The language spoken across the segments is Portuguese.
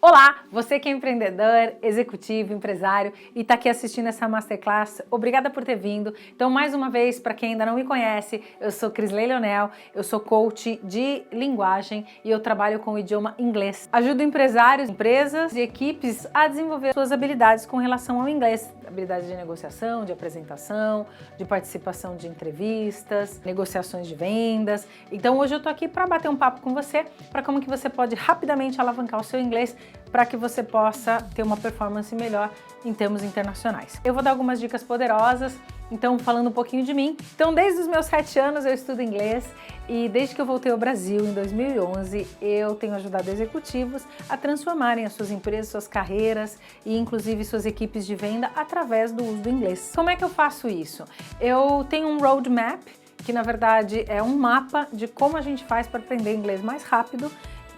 Olá, você que é empreendedor, executivo, empresário e está aqui assistindo essa Masterclass, obrigada por ter vindo. Então, mais uma vez, para quem ainda não me conhece, eu sou Crisley Leonel, eu sou coach de linguagem e eu trabalho com o idioma inglês. Ajudo empresários, empresas e equipes a desenvolver suas habilidades com relação ao inglês. Habilidades de negociação, de apresentação, de participação de entrevistas, negociações de vendas. Então, hoje eu estou aqui para bater um papo com você, para como que você pode rapidamente alavancar o seu inglês para que você possa ter uma performance melhor em termos internacionais. Eu vou dar algumas dicas poderosas, então falando um pouquinho de mim. Então, desde os meus 7 anos eu estudo inglês e desde que eu voltei ao Brasil em 2011, eu tenho ajudado executivos a transformarem as suas empresas, suas carreiras e inclusive suas equipes de venda através do uso do inglês. Como é que eu faço isso? Eu tenho um roadmap, que na verdade é um mapa de como a gente faz para aprender inglês mais rápido,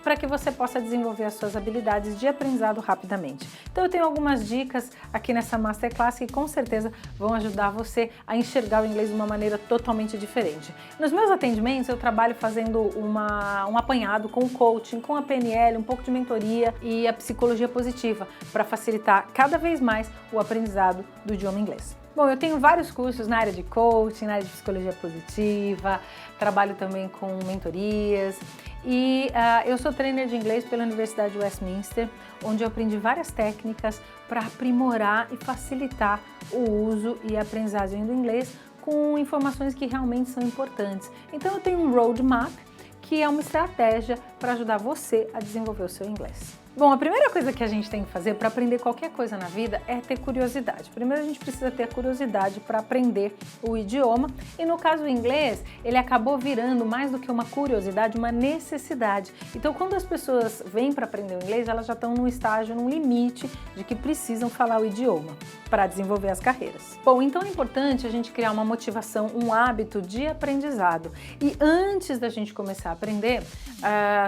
para que você possa desenvolver as suas habilidades de aprendizado rapidamente. Então eu tenho algumas dicas aqui nessa Masterclass que com certeza vão ajudar você a enxergar o inglês de uma maneira totalmente diferente. Nos meus atendimentos eu trabalho fazendo um apanhado com o coaching, com a PNL, um pouco de mentoria e a psicologia positiva para facilitar cada vez mais o aprendizado do idioma inglês. Bom, eu tenho vários cursos na área de coaching, na área de psicologia positiva, trabalho também com mentorias e eu sou trainer de inglês pela Universidade de Westminster, onde eu aprendi várias técnicas para aprimorar e facilitar o uso e a aprendizagem do inglês com informações que realmente são importantes. Então eu tenho um roadmap, que é uma estratégia para ajudar você a desenvolver o seu inglês. Bom, a primeira coisa que a gente tem que fazer para aprender qualquer coisa na vida é ter curiosidade. Primeiro a gente precisa ter curiosidade para aprender o idioma e no caso o inglês, ele acabou virando mais do que uma curiosidade, uma necessidade. Então quando as pessoas vêm para aprender o inglês, elas já estão num estágio, num limite de que precisam falar o idioma para desenvolver as carreiras. Bom, então é importante a gente criar uma motivação, um hábito de aprendizado. E antes da gente começar a aprender,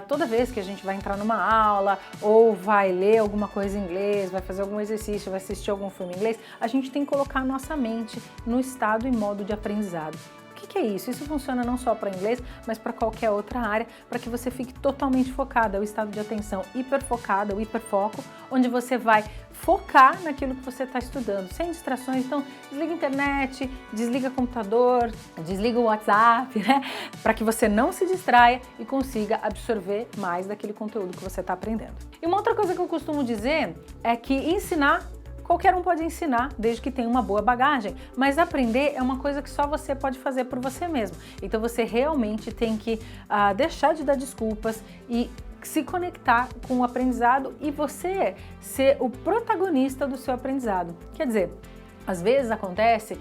toda vez que a gente vai entrar numa aula ou vai ler alguma coisa em inglês, vai fazer algum exercício, vai assistir algum filme em inglês, a gente tem que colocar a nossa mente no estado e modo de aprendizado. O que é isso? Isso funciona não só para inglês, mas para qualquer outra área, para que você fique totalmente focado. É o estado de atenção hiperfocado, o hiperfoco, onde você vai focar naquilo que você está estudando, sem distrações. Então, desliga a internet, desliga o computador, desliga o WhatsApp, né? Para que você não se distraia e consiga absorver mais daquele conteúdo que você está aprendendo. E uma outra coisa que eu costumo dizer é que ensinar, qualquer um pode ensinar, desde que tenha uma boa bagagem, mas aprender é uma coisa que só você pode fazer por você mesmo. Então você realmente tem que deixar de dar desculpas e se conectar com o aprendizado e você ser o protagonista do seu aprendizado. Quer dizer, às vezes acontece,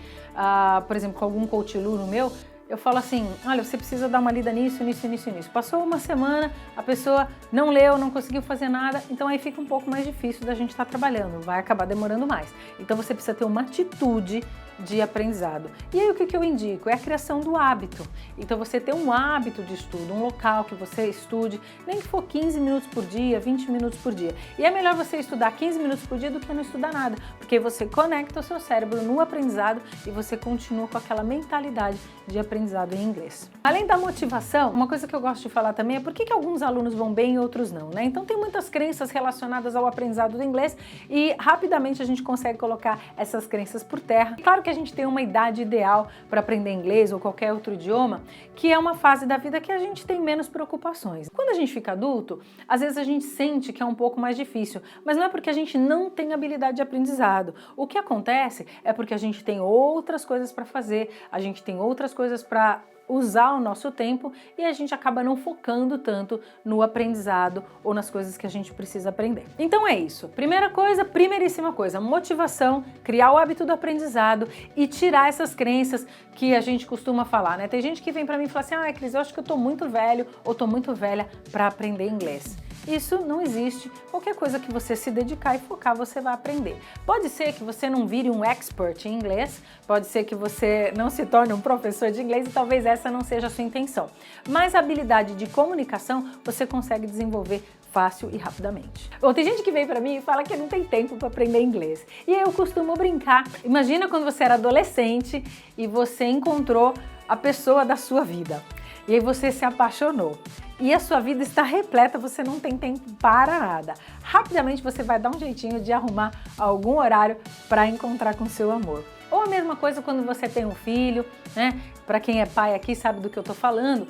por exemplo, com algum coach aluno meu, eu falo assim, olha, você precisa dar uma lida nisso, nisso, nisso, nisso. Passou uma semana, a pessoa não leu, não conseguiu fazer nada, então aí fica um pouco mais difícil da gente estar trabalhando, vai acabar demorando mais. Então você precisa ter uma atitude de aprendizado. E aí o que eu indico? É a criação do hábito. Então você ter um hábito de estudo, um local que você estude, nem que for 15 minutos por dia, 20 minutos por dia. E é melhor você estudar 15 minutos por dia do que não estudar nada, porque você conecta o seu cérebro no aprendizado e você continua com aquela mentalidade de aprendizado em inglês. Além da motivação, uma coisa que eu gosto de falar também é por que alguns alunos vão bem e outros não, né? Então tem muitas crenças relacionadas ao aprendizado do inglês e rapidamente a gente consegue colocar essas crenças por terra. Claro que a gente tem uma idade ideal para aprender inglês ou qualquer outro idioma, que é uma fase da vida que a gente tem menos preocupações. Quando a gente fica adulto, às vezes a gente sente que é um pouco mais difícil, mas não é porque a gente não tem habilidade de aprendizado. O que acontece é porque a gente tem outras coisas para fazer, a gente tem outras coisas para usar o nosso tempo e a gente acaba não focando tanto no aprendizado ou nas coisas que a gente precisa aprender. Então é isso. Primeira coisa, primeiríssima coisa, motivação, criar o hábito do aprendizado e tirar essas crenças que a gente costuma falar, né? Tem gente que vem pra mim e fala assim, Cris, eu acho que eu tô muito velho ou tô muito velha para aprender inglês. Isso não existe. Qualquer coisa que você se dedicar e focar, você vai aprender. Pode ser que você não vire um expert em inglês, pode ser que você não se torne um professor de inglês e talvez essa não seja a sua intenção. Mas a habilidade de comunicação você consegue desenvolver fácil e rapidamente. Bom, tem gente que vem pra mim e fala que não tem tempo para aprender inglês. E aí eu costumo brincar. Imagina quando você era adolescente e você encontrou a pessoa da sua vida. E aí você se apaixonou. e a sua vida está repleta, você não tem tempo para nada. Rapidamente você vai dar um jeitinho de arrumar algum horário para encontrar com seu amor. Ou a mesma coisa quando você tem um filho, né? Para quem é pai aqui sabe do que eu tô falando.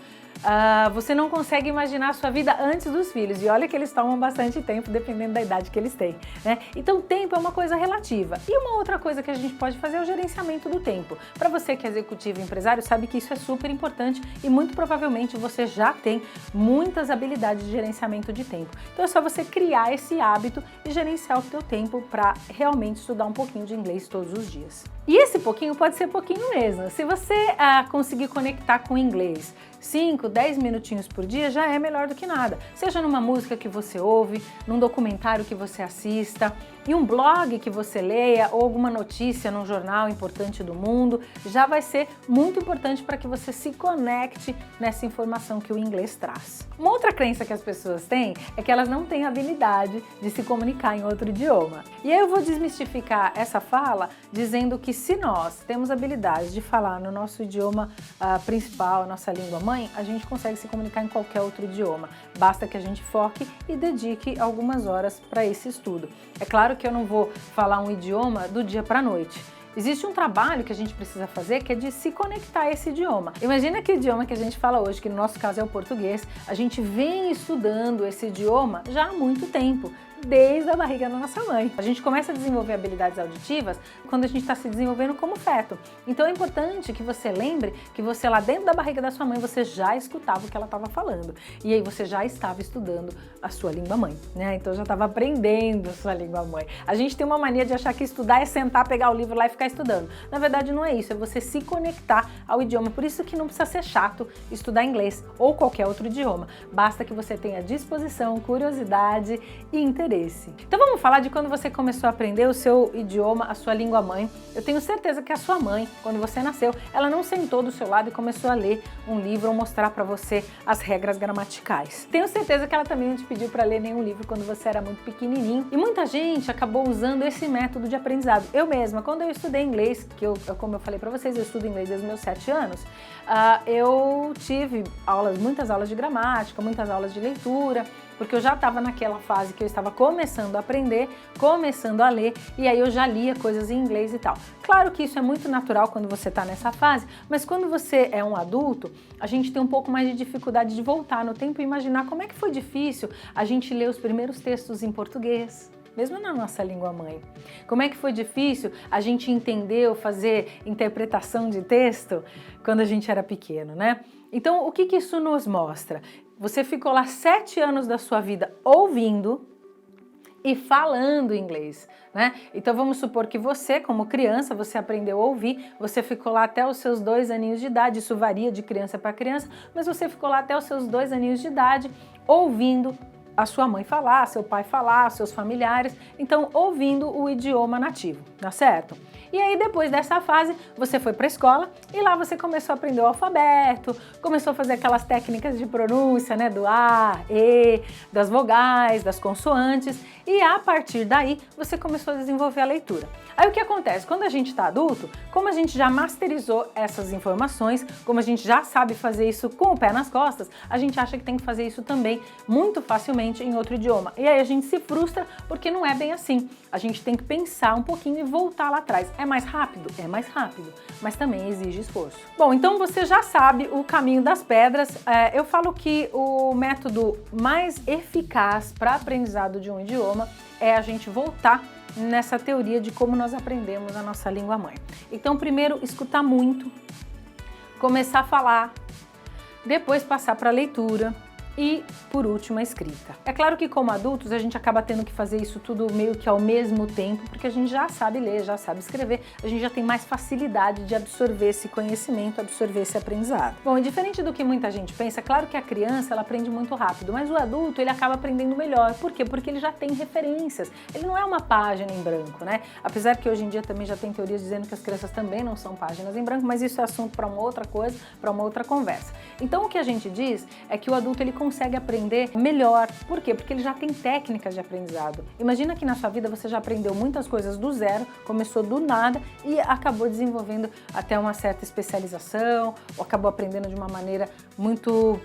Você não consegue imaginar a sua vida antes dos filhos, e olha que eles tomam bastante tempo, dependendo da idade que eles têm, né? Então, tempo é uma coisa relativa. E uma outra coisa que a gente pode fazer é o gerenciamento do tempo. Para você que é executivo e empresário, sabe que isso é super importante e muito provavelmente você já tem muitas habilidades de gerenciamento de tempo. Então, é só você criar esse hábito e gerenciar o seu tempo para realmente estudar um pouquinho de inglês todos os dias. E esse pouquinho pode ser pouquinho mesmo. Se você conseguir conectar com o inglês 5, 10 minutinhos por dia, já é melhor do que nada. Seja numa música que você ouve, num documentário que você assista, em um blog que você leia ou alguma notícia num jornal importante do mundo, já vai ser muito importante para que você se conecte nessa informação que o inglês traz. Uma outra crença que as pessoas têm é que elas não têm habilidade de se comunicar em outro idioma. E aí eu vou desmistificar essa fala dizendo que se nós temos habilidade de falar no nosso idioma principal, a nossa língua mãe, a gente consegue se comunicar em qualquer outro idioma. Basta que a gente foque e dedique algumas horas para esse estudo. É claro que eu não vou falar um idioma do dia para a noite. Existe um trabalho que a gente precisa fazer que é de se conectar a esse idioma. Imagina que o idioma que a gente fala hoje, que no nosso caso é o português, a gente vem estudando esse idioma já há muito tempo, desde a barriga da nossa mãe. A gente começa a desenvolver habilidades auditivas quando a gente está se desenvolvendo como feto. Então é importante que você lembre que você lá dentro da barriga da sua mãe, você já escutava o que ela estava falando. E aí você já estava estudando a sua língua mãe, né? Então já estava aprendendo a sua língua mãe. A gente tem uma mania de achar que estudar é sentar, pegar o livro lá e ficar estudando. Na verdade não é isso, é você se conectar ao idioma. Por isso que não precisa ser chato estudar inglês ou qualquer outro idioma. Basta que você tenha disposição, curiosidade e interesse. Então vamos falar de quando você começou a aprender o seu idioma, a sua língua mãe. Eu tenho certeza que a sua mãe, quando você nasceu, ela não sentou do seu lado e começou a ler um livro ou mostrar para você as regras gramaticais. Tenho certeza que ela também não te pediu para ler nenhum livro quando você era muito pequenininho. E muita gente acabou usando esse método de aprendizado. Eu mesma, quando eu estudei inglês, como eu falei para vocês, eu estudo inglês desde os meus 7 anos, eu tive muitas aulas de gramática, muitas aulas de leitura, porque eu já estava naquela fase que eu estava começando a aprender, começando a ler, e aí eu já lia coisas em inglês e tal. Claro que isso é muito natural quando você está nessa fase, mas quando você é um adulto, a gente tem um pouco mais de dificuldade de voltar no tempo e imaginar como é que foi difícil a gente ler os primeiros textos em português, mesmo na nossa língua mãe. Como é que foi difícil a gente entender ou fazer interpretação de texto quando a gente era pequeno, né? Então, o que isso nos mostra? Você ficou lá 7 anos da sua vida ouvindo e falando inglês, né? Então vamos supor que você, como criança, você aprendeu a ouvir, você ficou lá até os seus 2 aninhos de idade, isso varia de criança para criança, mas você ficou lá até os seus 2 aninhos de idade ouvindo a sua mãe falar, seu pai falar, seus familiares, então ouvindo o idioma nativo, tá certo? E aí depois dessa fase você foi para a escola e lá você começou a aprender o alfabeto, começou a fazer aquelas técnicas de pronúncia, né, do A, E, das vogais, das consoantes, e a partir daí você começou a desenvolver a leitura. Aí o que acontece? Quando a gente está adulto, como a gente já masterizou essas informações, como a gente já sabe fazer isso com o pé nas costas, a gente acha que tem que fazer isso também muito facilmente em outro idioma. E aí a gente se frustra porque não é bem assim. A gente tem que pensar um pouquinho e voltar lá atrás. É mais rápido? É mais rápido, mas também exige esforço. Bom, então você já sabe o caminho das pedras. Eu falo que o método mais eficaz para aprendizado de um idioma é a gente voltar nessa teoria de como nós aprendemos a nossa língua mãe. Então, primeiro, escutar muito, começar a falar, depois passar para a leitura e, por último, a escrita. É claro que como adultos a gente acaba tendo que fazer isso tudo meio que ao mesmo tempo, porque a gente já sabe ler, já sabe escrever, a gente já tem mais facilidade de absorver esse conhecimento, absorver esse aprendizado. Bom, e diferente do que muita gente pensa, é claro que a criança ela aprende muito rápido, mas o adulto ele acaba aprendendo melhor. Por quê? Porque ele já tem referências, ele não é uma página em branco, né? Apesar que hoje em dia também já tem teorias dizendo que as crianças também não são páginas em branco, mas isso é assunto para uma outra coisa, para uma outra conversa. Então o que a gente diz é que o adulto ele consegue aprender melhor. Por quê? Porque ele já tem técnicas de aprendizado. Imagina que na sua vida você já aprendeu muitas coisas do zero, começou do nada e acabou desenvolvendo até uma certa especialização, ou acabou aprendendo de uma maneira muito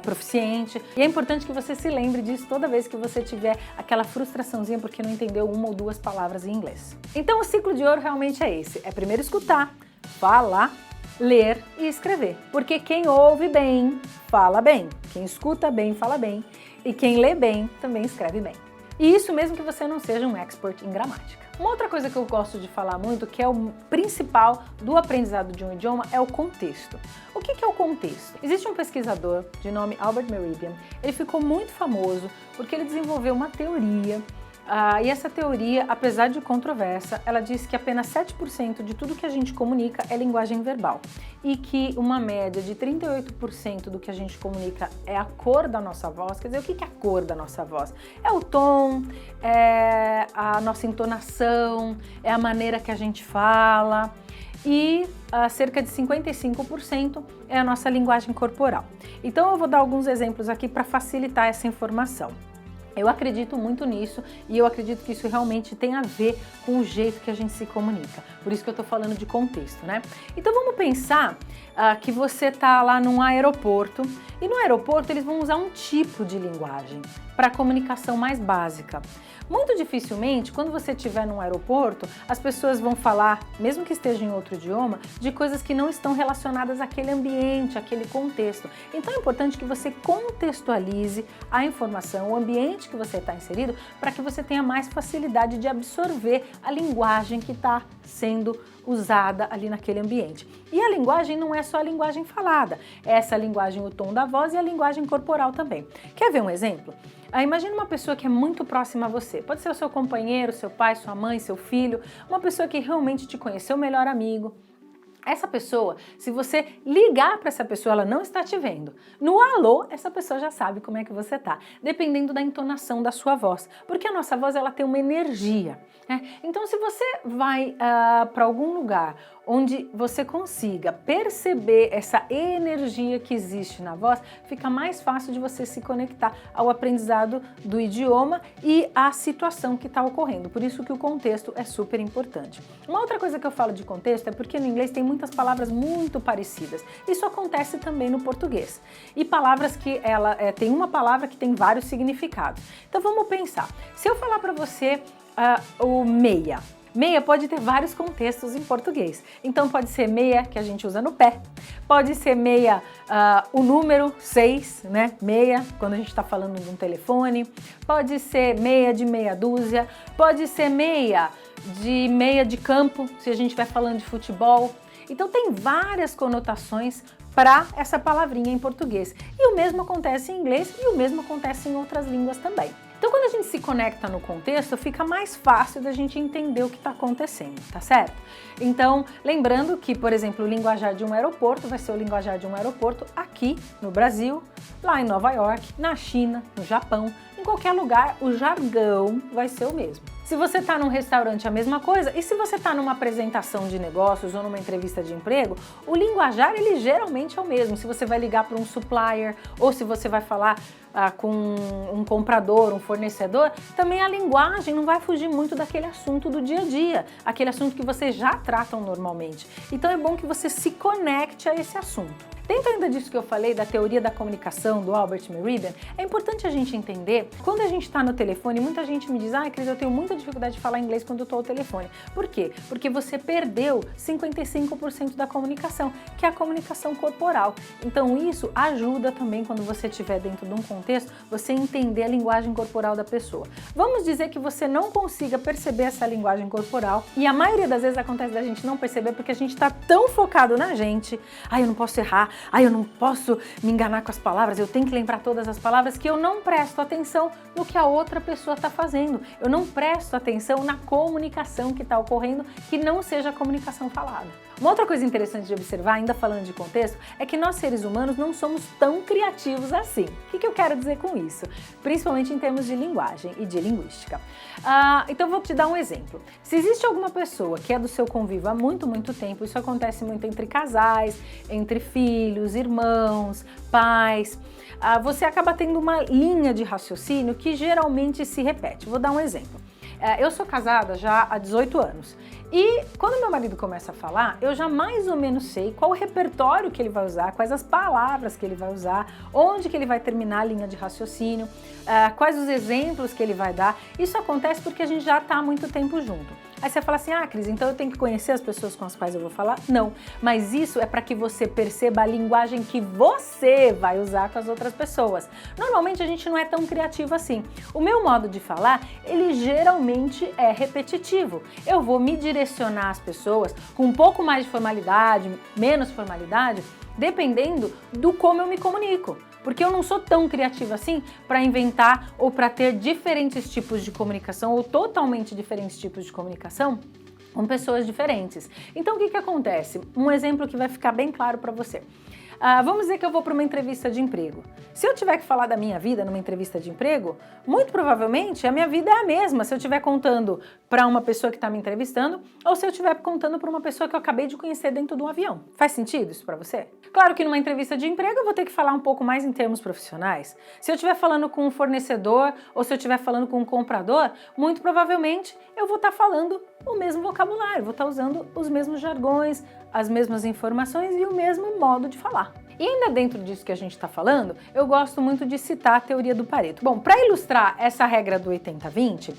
proficiente. E é importante que você se lembre disso toda vez que você tiver aquela frustraçãozinha porque não entendeu uma ou duas palavras em inglês. Então o ciclo de ouro realmente é esse, é primeiro escutar, falar, ler e escrever. Porque quem ouve bem, fala bem. Quem escuta bem, fala bem. E quem lê bem, também escreve bem. E isso mesmo que você não seja um expert em gramática. Uma outra coisa que eu gosto de falar muito, que é o principal do aprendizado de um idioma, é o contexto. O que é o contexto? Existe um pesquisador de nome Albert Mehrabian. Ele ficou muito famoso porque ele desenvolveu uma teoria. E essa teoria, apesar de controversa, ela diz que apenas 7% de tudo que a gente comunica é linguagem verbal e que uma média de 38% do que a gente comunica é a cor da nossa voz. Quer dizer, o que é a cor da nossa voz? É o tom, é a nossa entonação, é a maneira que a gente fala e cerca de 55% é a nossa linguagem corporal. Então eu vou dar alguns exemplos aqui para facilitar essa informação. Eu acredito muito nisso e eu acredito que isso realmente tem a ver com o jeito que a gente se comunica. Por isso que eu tô falando de contexto, né? Então vamos pensar que você tá lá num aeroporto e no aeroporto eles vão usar um tipo de linguagem para comunicação mais básica. Muito dificilmente, quando você estiver num aeroporto, as pessoas vão falar, mesmo que esteja em outro idioma, de coisas que não estão relacionadas àquele ambiente, àquele contexto. Então é importante que você contextualize a informação, o ambiente que você está inserido, para que você tenha mais facilidade de absorver a linguagem que está sendo usada ali naquele ambiente. E a linguagem não é só a linguagem falada, é essa linguagem, o tom da voz e a linguagem corporal também. Quer ver um exemplo? Imagina uma pessoa que é muito próxima a você, pode ser o seu companheiro, seu pai, sua mãe, seu filho, uma pessoa que realmente te conhece, seu melhor amigo. Essa pessoa, se você ligar para essa pessoa, ela não está te vendo. No alô, essa pessoa já sabe como é que você tá, dependendo da entonação da sua voz, porque a nossa voz ela tem uma energia, né? Então, se você vai para algum lugar onde você consiga perceber essa energia que existe na voz, fica mais fácil de você se conectar ao aprendizado do idioma e à situação que está ocorrendo. Por isso que o contexto é super importante. Uma outra coisa que eu falo de contexto é porque no inglês tem muitas palavras muito parecidas. Isso acontece também no português. E palavras que tem uma palavra que tem vários significados. Então vamos pensar. Se eu falar para você o meia. Meia pode ter vários contextos em português. Então pode ser meia que a gente usa no pé, pode ser meia o número 6, né? Meia, quando a gente está falando de um telefone, pode ser meia de meia dúzia, pode ser meia de campo, se a gente estiver falando de futebol. Então tem várias conotações para essa palavrinha em português. E o mesmo acontece em inglês e o mesmo acontece em outras línguas também. Então, quando a gente se conecta no contexto, fica mais fácil da gente entender o que está acontecendo, tá certo? Então, lembrando que, por exemplo, o linguajar de um aeroporto vai ser o linguajar de um aeroporto aqui no Brasil, lá em Nova York, na China, no Japão, em qualquer lugar, o jargão vai ser o mesmo. Se você está num restaurante, a mesma coisa, e se você está numa apresentação de negócios ou numa entrevista de emprego, o linguajar, ele geralmente é o mesmo. Se você vai ligar para um supplier ou se você vai falar com um comprador, um fornecedor, também a linguagem não vai fugir muito daquele assunto do dia a dia, aquele assunto que vocês já tratam normalmente. Então é bom que você se conecte a esse assunto. Dentro ainda disso que eu falei, da teoria da comunicação do Albert Mehrabian, é importante a gente entender, quando a gente está no telefone, muita gente me diz, Cris, eu tenho muita dificuldade de falar inglês quando eu estou ao telefone. Por quê? Porque você perdeu 55% da comunicação, que é a comunicação corporal. Então isso ajuda também, quando você estiver dentro de um contexto, você entender a linguagem corporal da pessoa. Vamos dizer que você não consiga perceber essa linguagem corporal, e a maioria das vezes acontece da gente não perceber porque a gente está tão focado na gente, eu não posso errar, eu não posso me enganar com as palavras, eu tenho que lembrar todas as palavras, que eu não presto atenção no que a outra pessoa está fazendo. Eu não presto presto atenção na comunicação que está ocorrendo, que não seja a comunicação falada. Uma outra coisa interessante de observar, ainda falando de contexto, é que nós seres humanos não somos tão criativos assim. O que eu quero dizer com isso? Principalmente em termos de linguagem e de linguística. Então vou te dar um exemplo. Se existe alguma pessoa que é do seu convívio há muito tempo, isso acontece muito entre casais, entre filhos, irmãos, pais, você acaba tendo uma linha de raciocínio que geralmente se repete. Vou dar um exemplo. Eu sou casada já há 18 anos e quando meu marido começa a falar, eu já mais ou menos sei qual o repertório que ele vai usar, quais as palavras que ele vai usar, onde que ele vai terminar a linha de raciocínio, quais os exemplos que ele vai dar. Isso acontece porque a gente já está há muito tempo junto. Aí você fala assim, Cris, então eu tenho que conhecer as pessoas com as quais eu vou falar? Não, mas isso é para que você perceba a linguagem que você vai usar com as outras pessoas. Normalmente a gente não é tão criativo assim. O meu modo de falar, ele geralmente é repetitivo. Eu vou me direcionar às pessoas com um pouco mais de formalidade, menos formalidade, dependendo do como eu me comunico. Porque eu não sou tão criativa assim para inventar ou para ter diferentes tipos de comunicação ou totalmente diferentes tipos de comunicação com pessoas diferentes. Então o que acontece? Um exemplo que vai ficar bem claro para você. Vamos dizer que eu vou para uma entrevista de emprego. Se eu tiver que falar da minha vida numa entrevista de emprego, muito provavelmente a minha vida é a mesma se eu estiver contando para uma pessoa que está me entrevistando ou se eu estiver contando para uma pessoa que eu acabei de conhecer dentro de um avião. Faz sentido isso para você? Claro que numa entrevista de emprego eu vou ter que falar um pouco mais em termos profissionais. Se eu estiver falando com um fornecedor ou se eu estiver falando com um comprador, muito provavelmente eu vou estar falando o mesmo vocabulário, vou estar usando os mesmos jargões, as mesmas informações e o mesmo modo de falar. E ainda dentro disso que a gente está falando, eu gosto muito de citar a teoria do Pareto. Bom, para ilustrar essa regra do 80-20,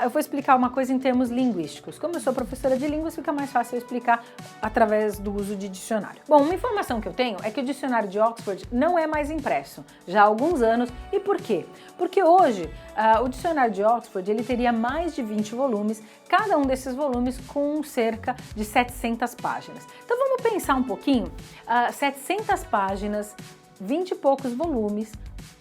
eu vou explicar uma coisa em termos linguísticos. Como eu sou professora de línguas, fica mais fácil eu explicar através do uso de dicionário. Bom, uma informação que eu tenho é que o dicionário de Oxford não é mais impresso, já há alguns anos. E por quê? Porque hoje o dicionário de Oxford ele teria mais de 20 volumes, cada um desses volumes com cerca de 700 páginas. Então vamos pensar um pouquinho, 700 páginas, 20 e poucos volumes,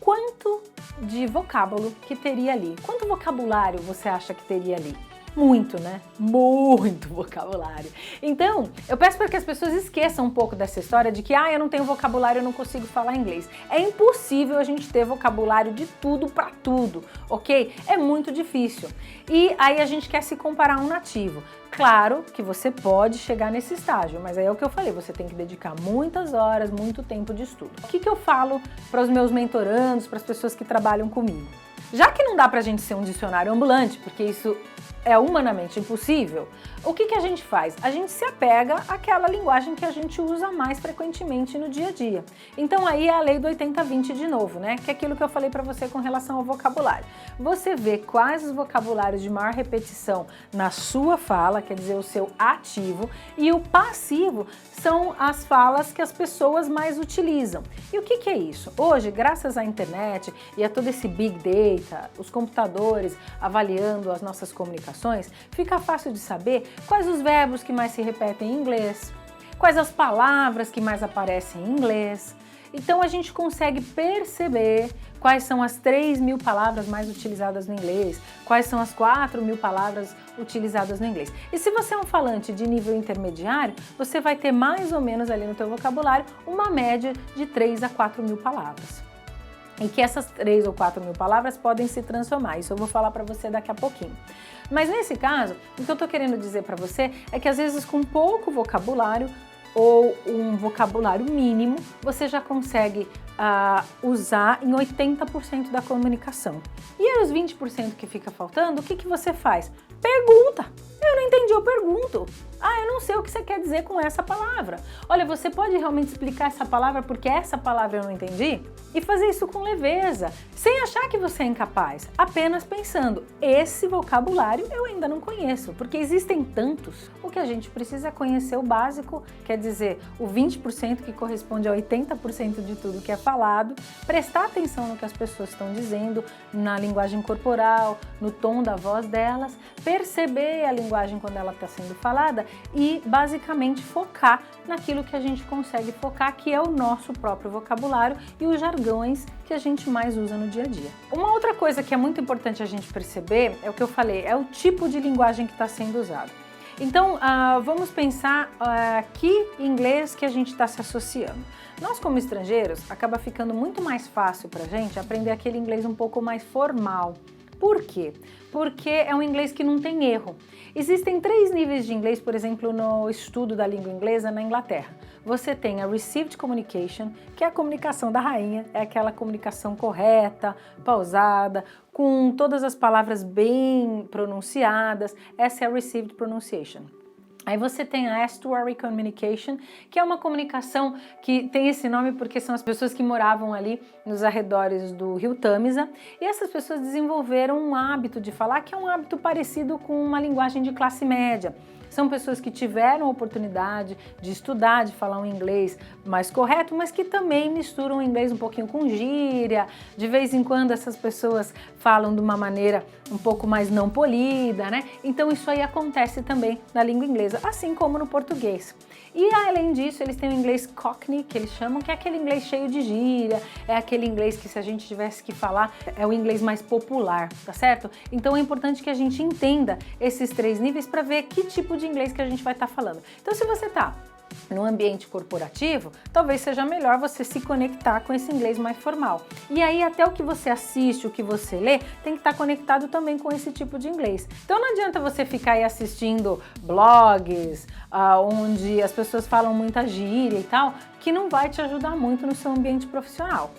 quanto de vocábulo que teria ali? Quanto vocabulário você acha que teria ali? Muito, né? Muito vocabulário. Então, eu peço para que as pessoas esqueçam um pouco dessa história de que eu não tenho vocabulário, eu não consigo falar inglês. É impossível a gente ter vocabulário de tudo para tudo, ok? É muito difícil. E aí a gente quer se comparar a um nativo. Claro que você pode chegar nesse estágio, mas aí é o que eu falei, você tem que dedicar muitas horas, muito tempo de estudo. O que eu falo para os meus mentorandos, para as pessoas que trabalham comigo? Já que não dá pra gente ser um dicionário ambulante, porque isso é humanamente impossível, o que a gente faz? A gente se apega àquela linguagem que a gente usa mais frequentemente no dia a dia. Então aí é a lei do 80-20 de novo, né? Que é aquilo que eu falei para você com relação ao vocabulário. Você vê quais os vocabulários de maior repetição na sua fala, quer dizer, o seu ativo, e o passivo são as falas que as pessoas mais utilizam. E o que é isso? Hoje, graças à internet e a todo esse Big Data, os computadores avaliando as nossas comunicações, fica fácil de saber quais os verbos que mais se repetem em inglês, quais as palavras que mais aparecem em inglês. Então a gente consegue perceber quais são as 3.000 palavras mais utilizadas no inglês, quais são as 4.000 palavras utilizadas no inglês. E se você é um falante de nível intermediário, você vai ter mais ou menos ali no teu vocabulário uma média de 3 a 4.000 palavras. E que essas 3 ou 4.000 palavras podem se transformar. Isso eu vou falar para você daqui a pouquinho. Mas nesse caso, o que eu estou querendo dizer para você é que às vezes com pouco vocabulário ou um vocabulário mínimo, você já consegue usar em 80% da comunicação. E aí os 20% que fica faltando, o que você faz? Pergunta! Eu não entendi, eu pergunto. Eu não sei o que você quer dizer com essa palavra. Olha, você pode realmente explicar essa palavra porque essa palavra eu não entendi? E fazer isso com leveza, sem achar que você é incapaz, apenas pensando, esse vocabulário eu ainda não conheço, porque existem tantos. O que a gente precisa é conhecer o básico, quer dizer, o 20% que corresponde a 80% de tudo que é falado, prestar atenção no que as pessoas estão dizendo, na linguagem corporal, no tom da voz delas, perceber a linguagem quando ela está sendo falada e basicamente focar naquilo que a gente consegue focar, que é o nosso próprio vocabulário e o jargão jargões que a gente mais usa no dia a dia. Uma outra coisa que é muito importante a gente perceber é o que eu falei, é o tipo de linguagem que está sendo usado. Então, vamos pensar que inglês que a gente está se associando. Nós, como estrangeiros, acaba ficando muito mais fácil para a gente aprender aquele inglês um pouco mais formal. Por quê? Porque é um inglês que não tem erro. Existem 3 níveis de inglês, por exemplo, no estudo da língua inglesa na Inglaterra. Você tem a Received Communication, que é a comunicação da rainha, é aquela comunicação correta, pausada, com todas as palavras bem pronunciadas. Essa é a Received Pronunciation. Aí você tem a Estuary Communication, que é uma comunicação que tem esse nome porque são as pessoas que moravam ali nos arredores do rio Tâmisa, e essas pessoas desenvolveram um hábito de falar que é um hábito parecido com uma linguagem de classe média. São pessoas que tiveram a oportunidade de estudar, de falar um inglês mais correto, mas que também misturam o inglês um pouquinho com gíria. De vez em quando essas pessoas falam de uma maneira um pouco mais não polida, né? Então isso aí acontece também na língua inglesa, assim como no português. E além disso, eles têm o inglês Cockney, que eles chamam, que é aquele inglês cheio de gíria, é aquele inglês que, se a gente tivesse que falar, é o inglês mais popular, tá certo? Então é importante que a gente entenda esses 3 níveis para ver que tipo de inglês que a gente vai estar falando. Então, se você tá no ambiente corporativo, talvez seja melhor você se conectar com esse inglês mais formal. E aí até o que você assiste, o que você lê, tem que estar conectado também com esse tipo de inglês. Então não adianta você ficar aí assistindo blogs, onde as pessoas falam muita gíria e tal, que não vai te ajudar muito no seu ambiente profissional.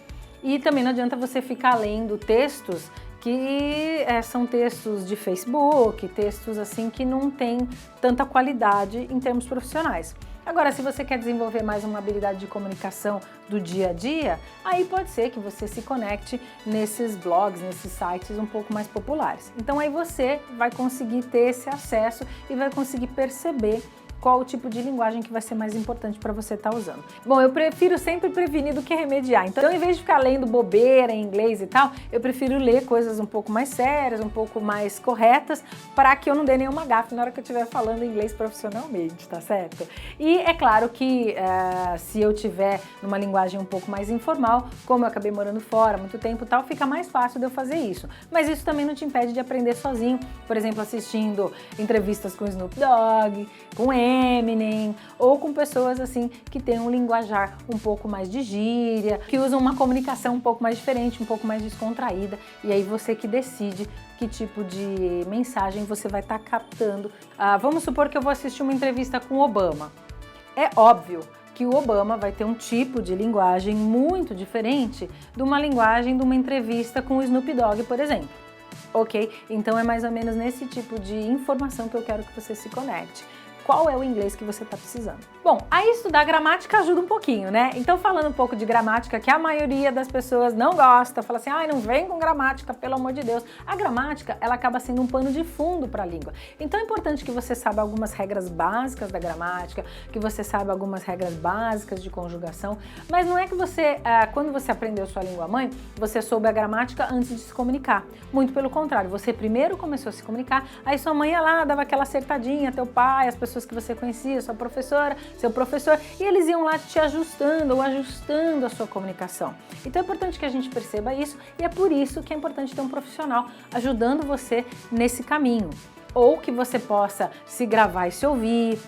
E também não adianta você ficar lendo textos que são textos de Facebook, textos assim que não tem tanta qualidade em termos profissionais. Agora, se você quer desenvolver mais uma habilidade de comunicação do dia a dia, aí pode ser que você se conecte nesses blogs, nesses sites um pouco mais populares. Então aí você vai conseguir ter esse acesso e vai conseguir perceber qual o tipo de linguagem que vai ser mais importante para você estar usando. Bom, eu prefiro sempre prevenir do que remediar. Então, em vez de ficar lendo bobeira em inglês e tal, eu prefiro ler coisas um pouco mais sérias, um pouco mais corretas, para que eu não dê nenhuma gafe na hora que eu estiver falando inglês profissionalmente, tá certo? E é claro que se eu tiver numa linguagem um pouco mais informal, como eu acabei morando fora há muito tempo e tal, fica mais fácil de eu fazer isso. Mas isso também não te impede de aprender sozinho, por exemplo, assistindo entrevistas com Snoop Dogg, com Eminem, ou com pessoas assim que têm um linguajar um pouco mais de gíria, que usam uma comunicação um pouco mais diferente, um pouco mais descontraída, e aí você que decide que tipo de mensagem você vai estar captando. Vamos supor que eu vou assistir uma entrevista com o Obama. É óbvio que o Obama vai ter um tipo de linguagem muito diferente de uma linguagem de uma entrevista com o Snoop Dogg, por exemplo. Ok? Então é mais ou menos nesse tipo de informação que eu quero que você se conecte. Qual é o inglês que você está precisando? Bom, aí estudar gramática ajuda um pouquinho, né? Então, falando um pouco de gramática, que a maioria das pessoas não gosta, fala assim, ai, não vem com gramática, pelo amor de Deus. A gramática, ela acaba sendo um pano de fundo para a língua. Então, é importante que você saiba algumas regras básicas da gramática, que você saiba algumas regras básicas de conjugação, mas não é que você, quando você aprendeu sua língua mãe, você soube a gramática antes de se comunicar. Muito pelo contrário, você primeiro começou a se comunicar, aí sua mãe ia lá, dava aquela acertadinha, teu pai, as pessoas que você conhecia, sua professora, seu professor, e eles iam lá te ajustando ou ajustando a sua comunicação. Então é importante que a gente perceba isso, e é por isso que é importante ter um profissional ajudando você nesse caminho. Ou que você possa se gravar e se ouvir,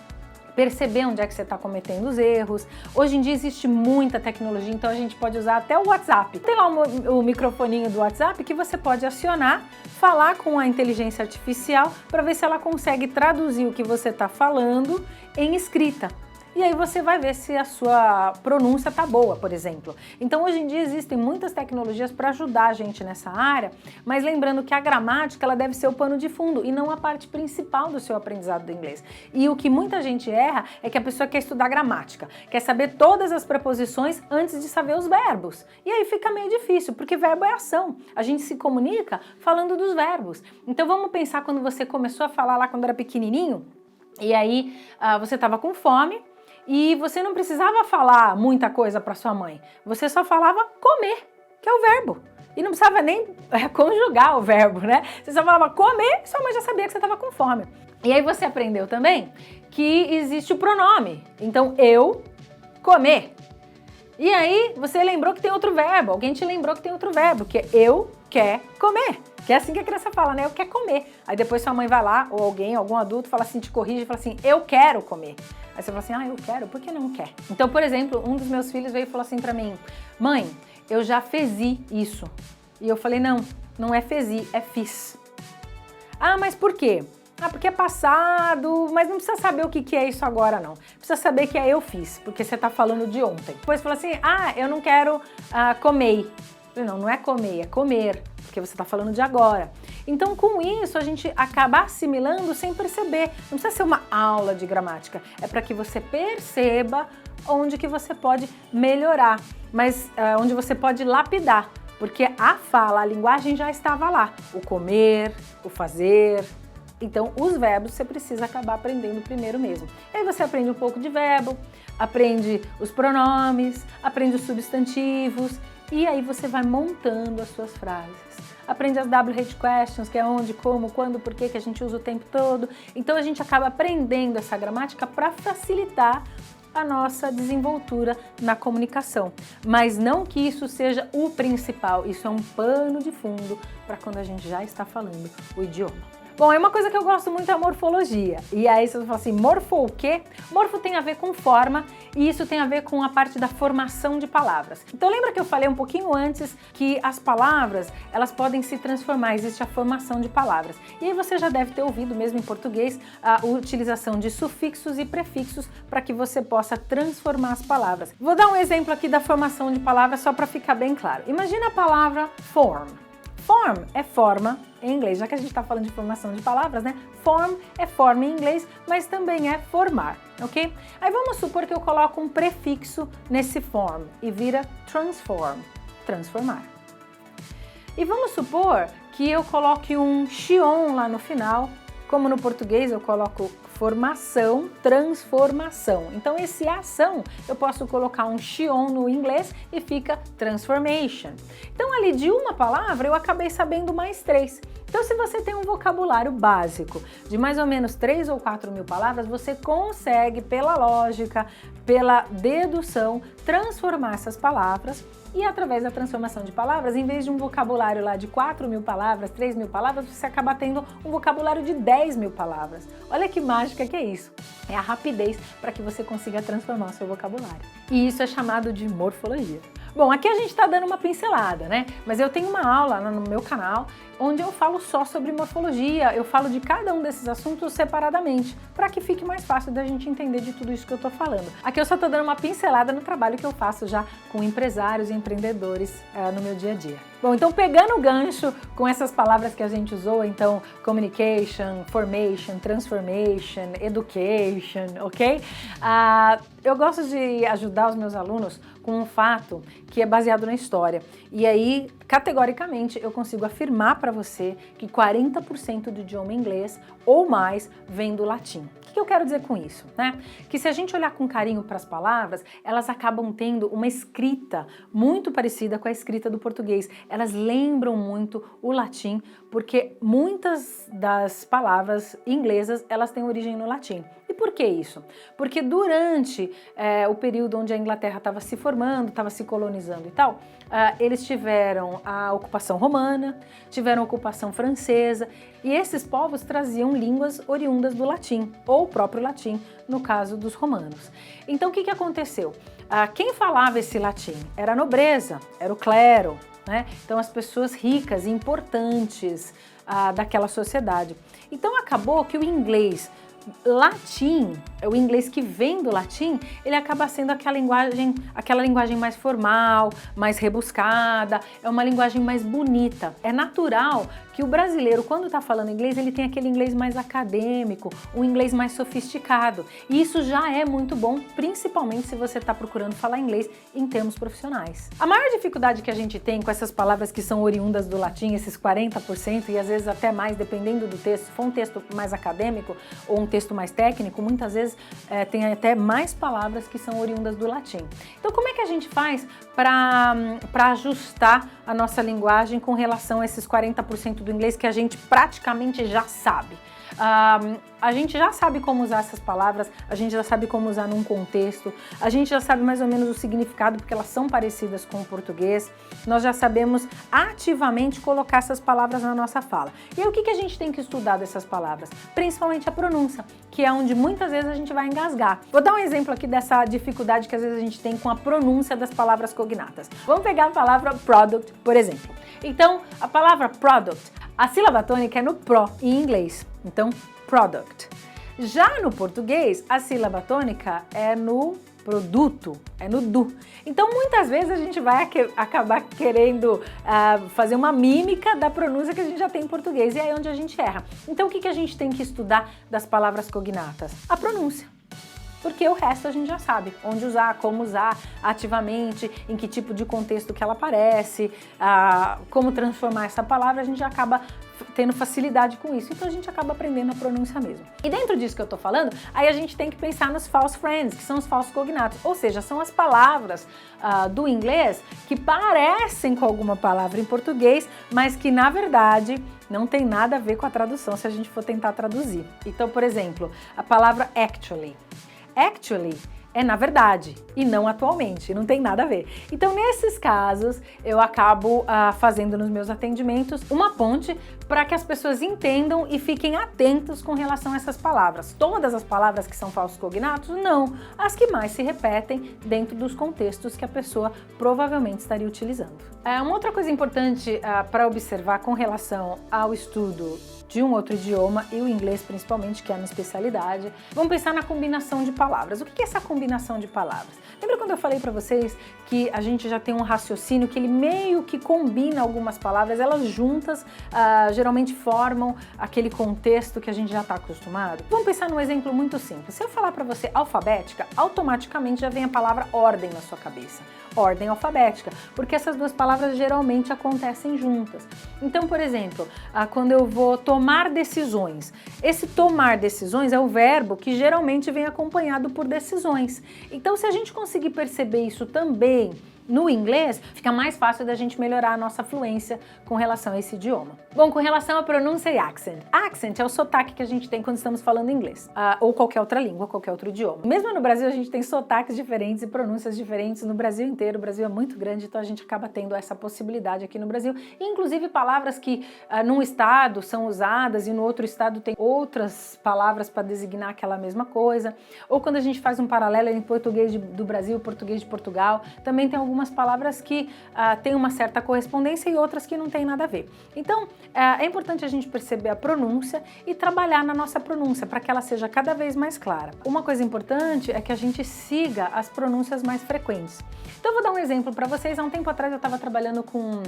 perceber onde é que você está cometendo os erros. Hoje em dia existe muita tecnologia, então a gente pode usar até o WhatsApp. Tem lá o microfoninho do WhatsApp que você pode acionar, falar com a inteligência artificial para ver se ela consegue traduzir o que você está falando em escrita. E aí você vai ver se a sua pronúncia tá boa, por exemplo. Então hoje em dia existem muitas tecnologias para ajudar a gente nessa área, mas lembrando que a gramática ela deve ser o pano de fundo e não a parte principal do seu aprendizado do inglês. E o que muita gente erra é que a pessoa quer estudar gramática, quer saber todas as preposições antes de saber os verbos. E aí fica meio difícil, porque verbo é ação. A gente se comunica falando dos verbos. Então vamos pensar quando você começou a falar lá quando era pequenininho, e aí você estava com fome, e você não precisava falar muita coisa para sua mãe, você só falava comer, que é o verbo. E não precisava nem conjugar o verbo, né? Você só falava comer e sua mãe já sabia que você estava com fome. E aí você aprendeu também que existe o pronome. Então, eu comer. E aí você lembrou que tem outro verbo, alguém te lembrou que tem outro verbo, que é eu quer comer. Que é assim que a criança fala, né? Eu quero comer. Aí depois sua mãe vai lá, ou alguém, algum adulto, fala assim, te corrige e fala assim, eu quero comer. Aí você fala assim, eu quero, por que não quer? Então, por exemplo, um dos meus filhos veio e falou assim pra mim, mãe, eu já fiz isso. E eu falei, não, não é fezi, é fiz. Ah, mas por quê? Ah, porque é passado, mas não precisa saber o que é isso agora, não. Precisa saber que é eu fiz, porque você tá falando de ontem. Depois falou assim, eu não quero comer. Não, não é comer, é comer, porque você tá falando de agora. Então, com isso, a gente acaba assimilando sem perceber. Não precisa ser uma aula de gramática, é para que você perceba onde que você pode melhorar, mas onde você pode lapidar, porque a fala, a linguagem já estava lá. O comer, o fazer. Então, os verbos você precisa acabar aprendendo primeiro mesmo. E aí você aprende um pouco de verbo, aprende os pronomes, aprende os substantivos e aí você vai montando as suas frases. Aprende as WH questions, que é onde, como, quando, por que a gente usa o tempo todo. Então, a gente acaba aprendendo essa gramática para facilitar a nossa desenvoltura na comunicação. Mas não que isso seja o principal, isso é um pano de fundo para quando a gente já está falando o idioma. Bom, é uma coisa que eu gosto muito é a morfologia. E aí você fala assim, morfo o quê? Morfo tem a ver com forma e isso tem a ver com a parte da formação de palavras. Então lembra que eu falei um pouquinho antes que as palavras, elas podem se transformar, existe a formação de palavras. E aí você já deve ter ouvido mesmo em português a utilização de sufixos e prefixos para que você possa transformar as palavras. Vou dar um exemplo aqui da formação de palavras só para ficar bem claro. Imagina a palavra form. Form é forma em inglês, já que a gente está falando de formação de palavras, né? Form é forma em inglês, mas também é formar, ok? Aí vamos supor que eu coloco um prefixo nesse form e vira transform, transformar. E vamos supor que eu coloque um tion lá no final, como no português eu coloco formação, transformação. Então esse ação eu posso colocar um tion no inglês e fica transformation. Então ali de uma palavra eu acabei sabendo mais 3. Então se você tem um vocabulário básico de mais ou menos 3 ou 4 mil palavras, você consegue pela lógica, pela dedução, transformar essas palavras. E através da transformação de palavras, em vez de um vocabulário lá de 4 mil palavras, 3 mil palavras, você acaba tendo um vocabulário de 10 mil palavras. Olha que mágica que é isso. É a rapidez para que você consiga transformar o seu vocabulário. E isso é chamado de morfologia. Bom, aqui a gente está dando uma pincelada, né? Mas eu tenho uma aula lá no meu canal onde eu falo só sobre morfologia, eu falo de cada um desses assuntos separadamente, para que fique mais fácil da gente entender de tudo isso que eu tô falando. Aqui eu só tô dando uma pincelada no trabalho que eu faço já com empresários e empreendedores no meu dia a dia. Bom, então pegando o gancho com essas palavras que a gente usou, então communication, formation, transformation, education, ok? Eu gosto de ajudar os meus alunos com um fato que é baseado na história. E aí, categoricamente, eu consigo afirmar para você que 40% do idioma inglês ou mais vem do latim. O que eu quero dizer com isso, né? Que se a gente olhar com carinho para as palavras, elas acabam tendo uma escrita muito parecida com a escrita do português. Elas lembram muito o latim, porque muitas das palavras inglesas, elas têm origem no latim. E por que isso? Porque durante o período onde a Inglaterra estava se formando, estava se colonizando e tal, eles tiveram a ocupação romana, tiveram a ocupação francesa, e esses povos traziam línguas oriundas do latim, ou o próprio latim, no caso dos romanos. Então o que aconteceu? Quem falava esse latim? Era a nobreza, era o clero, né? Então as pessoas ricas e importantes daquela sociedade. Então acabou que o inglês latim, o inglês que vem do latim, ele acaba sendo aquela linguagem mais formal, mais rebuscada, é uma linguagem mais bonita. É natural que o brasileiro, quando está falando inglês, ele tem aquele inglês mais acadêmico, um inglês mais sofisticado. E isso já é muito bom, principalmente se você está procurando falar inglês em termos profissionais. A maior dificuldade que a gente tem com essas palavras que são oriundas do latim, esses 40% e às vezes até mais, dependendo do texto, se for um texto mais acadêmico ou um texto mais técnico, muitas vezes tem até mais palavras que são oriundas do latim. Então como é que a gente faz para ajustar a nossa linguagem com relação a esses 40% do inglês que a gente praticamente já sabe? A gente já sabe como usar essas palavras, a gente já sabe como usar num contexto, a gente já sabe mais ou menos o significado, porque elas são parecidas com o português, nós já sabemos ativamente colocar essas palavras na nossa fala. E aí o que a gente tem que estudar dessas palavras? Principalmente a pronúncia, que é onde muitas vezes a gente vai engasgar. Vou dar um exemplo aqui dessa dificuldade que às vezes a gente tem com a pronúncia das palavras cognatas. Vamos pegar a palavra product, por exemplo. Então, a palavra product, a sílaba tônica é no pro em inglês, então product. Já no português, a sílaba tônica é no produto, é no do. Então, muitas vezes a gente vai acabar querendo fazer uma mímica da pronúncia que a gente já tem em português, e é aí onde a gente erra. Então, o que a gente tem que estudar das palavras cognatas? A pronúncia. Porque o resto a gente já sabe, onde usar, como usar ativamente, em que tipo de contexto que ela aparece, como transformar essa palavra, a gente já acaba tendo facilidade com isso, então a gente acaba aprendendo a pronúncia mesmo. E dentro disso que eu tô falando, aí a gente tem que pensar nos false friends, que são os falsos cognatos, ou seja, são as palavras do inglês que parecem com alguma palavra em português, mas que na verdade não tem nada a ver com a tradução se a gente for tentar traduzir. Então, por exemplo, a palavra actually. Actually é na verdade e não atualmente, não tem nada a ver. Então, nesses casos, eu acabo fazendo nos meus atendimentos uma ponte para que as pessoas entendam e fiquem atentos com relação a essas palavras. Todas as palavras que são falsos cognatos, não. As que mais se repetem dentro dos contextos que a pessoa provavelmente estaria utilizando. Uma outra coisa importante para observar com relação ao estudo de um outro idioma, e o inglês principalmente, que é a minha especialidade, vamos pensar na combinação de palavras. O que é essa combinação de palavras? Lembra quando eu falei para vocês que a gente já tem um raciocínio que ele meio que combina algumas palavras, elas juntas geralmente formam aquele contexto que a gente já está acostumado? Vamos pensar num exemplo muito simples. Se eu falar para você alfabética, automaticamente já vem a palavra ordem na sua cabeça. Ordem alfabética, porque essas duas palavras geralmente acontecem juntas. Então, por exemplo, quando eu vou tomar decisões, esse tomar decisões é o verbo que geralmente vem acompanhado por decisões. Então, se a gente conseguir perceber isso também no inglês, fica mais fácil da gente melhorar a nossa fluência com relação a esse idioma. Bom, com relação à pronúncia e accent. Accent é o sotaque que a gente tem quando estamos falando inglês, ou qualquer outra língua, qualquer outro idioma. Mesmo no Brasil, a gente tem sotaques diferentes e pronúncias diferentes no Brasil inteiro. O Brasil é muito grande, então a gente acaba tendo essa possibilidade aqui no Brasil. E, inclusive, palavras que num estado são usadas e no outro estado tem outras palavras para designar aquela mesma coisa. Ou quando a gente faz um paralelo em português do Brasil e português de Portugal, também tem algumas palavras que têm uma certa correspondência e outras que não têm nada a ver. Então, é importante a gente perceber a pronúncia e trabalhar na nossa pronúncia para que ela seja cada vez mais clara. Uma coisa importante é que a gente siga as pronúncias mais frequentes. Então, eu vou dar um exemplo para vocês. Há um tempo atrás eu estava trabalhando com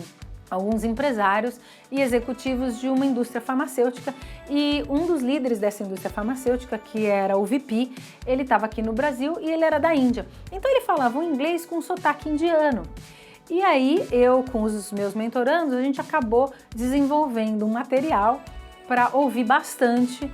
alguns empresários e executivos de uma indústria farmacêutica, e um dos líderes dessa indústria farmacêutica, que era o VP, ele estava aqui no Brasil e ele era da Índia. Então ele falava um inglês com sotaque indiano. E aí eu, com os meus mentorandos, a gente acabou desenvolvendo um material para ouvir bastante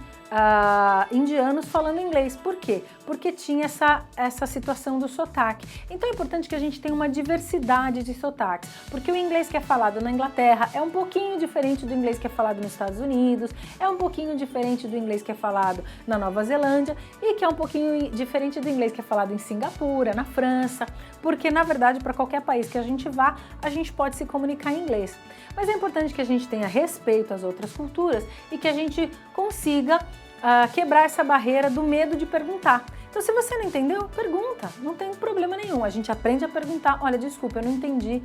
indianos falando inglês. Por quê? Porque tinha essa situação do sotaque. Então é importante que a gente tenha uma diversidade de sotaques, porque o inglês que é falado na Inglaterra é um pouquinho diferente do inglês que é falado nos Estados Unidos, é um pouquinho diferente do inglês que é falado na Nova Zelândia e que é um pouquinho diferente do inglês que é falado em Singapura, na França, porque na verdade para qualquer país que a gente vá, a gente pode se comunicar em inglês. Mas é importante que a gente tenha respeito às outras culturas e que a gente consiga quebrar essa barreira do medo de perguntar. Então, se você não entendeu, pergunta, não tem problema nenhum. A gente aprende a perguntar: olha, desculpa, eu não entendi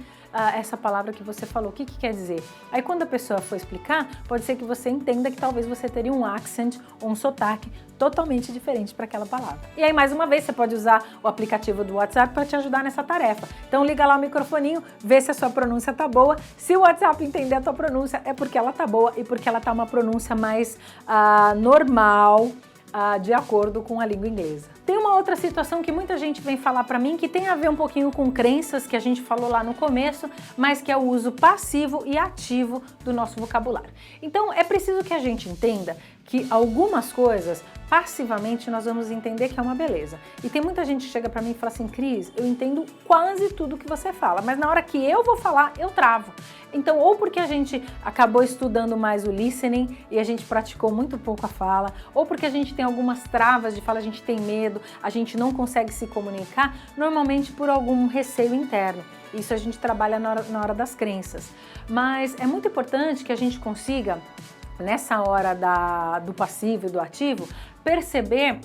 essa palavra que você falou, o que quer dizer? Aí, quando a pessoa for explicar, pode ser que você entenda que talvez você teria um accent ou um sotaque totalmente diferente para aquela palavra. E aí, mais uma vez, você pode usar o aplicativo do WhatsApp para te ajudar nessa tarefa. Então, liga lá o microfoninho, vê se a sua pronúncia tá boa. Se o WhatsApp entender a tua pronúncia, é porque ela tá boa e porque ela tá uma pronúncia mais normal, de acordo com a língua inglesa. Tem uma outra situação que muita gente vem falar para mim que tem a ver um pouquinho com crenças que a gente falou lá no começo, mas que é o uso passivo e ativo do nosso vocabulário. Então é preciso que a gente entenda que algumas coisas passivamente nós vamos entender que é uma beleza. E tem muita gente que chega para mim e fala assim: Cris, eu entendo quase tudo que você fala, mas na hora que eu vou falar, eu travo. Então, ou porque a gente acabou estudando mais o listening e a gente praticou muito pouco a fala, ou porque a gente tem algumas travas de fala, a gente tem medo, a gente não consegue se comunicar, normalmente por algum receio interno. Isso a gente trabalha na hora das crenças. Mas é muito importante que a gente consiga, nessa hora do passivo e do ativo, perceber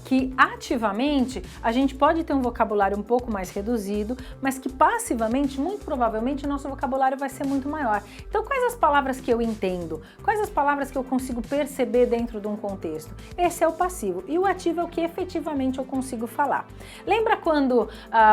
que ativamente a gente pode ter um vocabulário um pouco mais reduzido, mas que passivamente, muito provavelmente, o nosso vocabulário vai ser muito maior. Então, quais as palavras que eu entendo? Quais as palavras que eu consigo perceber dentro de um contexto? Esse é o passivo. E o ativo é o que efetivamente eu consigo falar. Lembra quando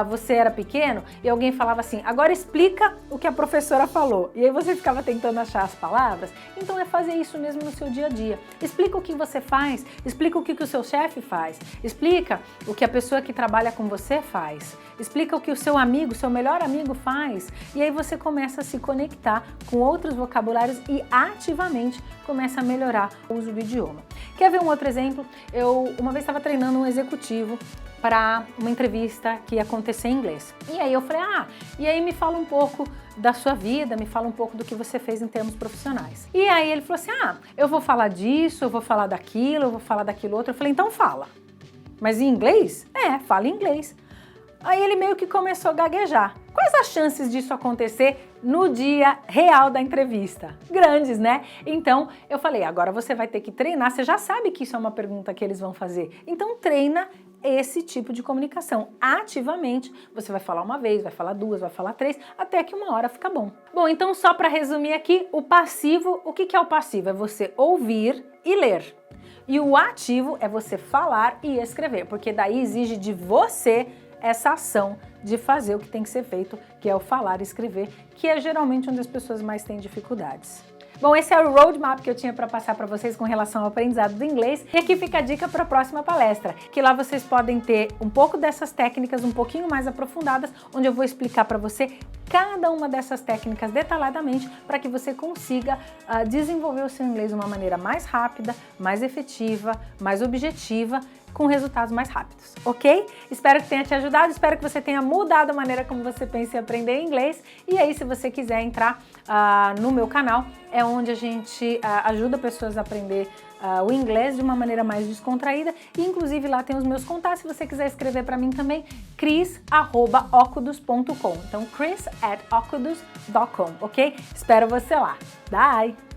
você era pequeno e alguém falava assim: agora explica o que a professora falou. E aí você ficava tentando achar as palavras? Então é fazer isso mesmo no seu dia a dia. Explica o que você faz, explica o que o seu chefe faz, explica o que a pessoa que trabalha com você faz, explica o que o seu amigo, seu melhor amigo faz, e aí você começa a se conectar com outros vocabulários e ativamente começa a melhorar o uso do idioma. Quer ver um outro exemplo? Eu uma vez estava treinando um executivo para uma entrevista que ia acontecer em inglês. E aí eu falei: e aí me fala um pouco da sua vida, me fala um pouco do que você fez em termos profissionais. E aí ele falou assim: eu vou falar disso, eu vou falar daquilo, eu vou falar daquilo outro. Eu falei: então fala. Mas em inglês? Fala em inglês. Aí ele meio que começou a gaguejar. Quais as chances disso acontecer no dia real da entrevista? Grandes, né? Então eu falei: agora você vai ter que treinar, você já sabe que isso é uma pergunta que eles vão fazer. Então treina esse tipo de comunicação. Ativamente, você vai falar uma vez, vai falar duas, vai falar três, até que uma hora fica bom. Bom, então só para resumir aqui, o passivo, o que é o passivo? É você ouvir e ler. E o ativo é você falar e escrever, porque daí exige de você essa ação de fazer o que tem que ser feito, que é o falar e escrever, que é geralmente onde as pessoas mais têm dificuldades. Bom, esse é o roadmap que eu tinha para passar para vocês com relação ao aprendizado do inglês. E aqui fica a dica para a próxima palestra, que lá vocês podem ter um pouco dessas técnicas um pouquinho mais aprofundadas, onde eu vou explicar para você cada uma dessas técnicas detalhadamente para que você consiga desenvolver o seu inglês de uma maneira mais rápida, mais efetiva, mais objetiva, com resultados mais rápidos, ok? Espero que tenha te ajudado, espero que você tenha mudado a maneira como você pensa em aprender inglês. E aí, se você quiser entrar no meu canal, é onde a gente ajuda pessoas a aprender o inglês de uma maneira mais descontraída. E inclusive lá tem os meus contatos, se você quiser escrever para mim também, cris@ocudus.com. Então, cris@ocudus.com, ok? Espero você lá. Bye!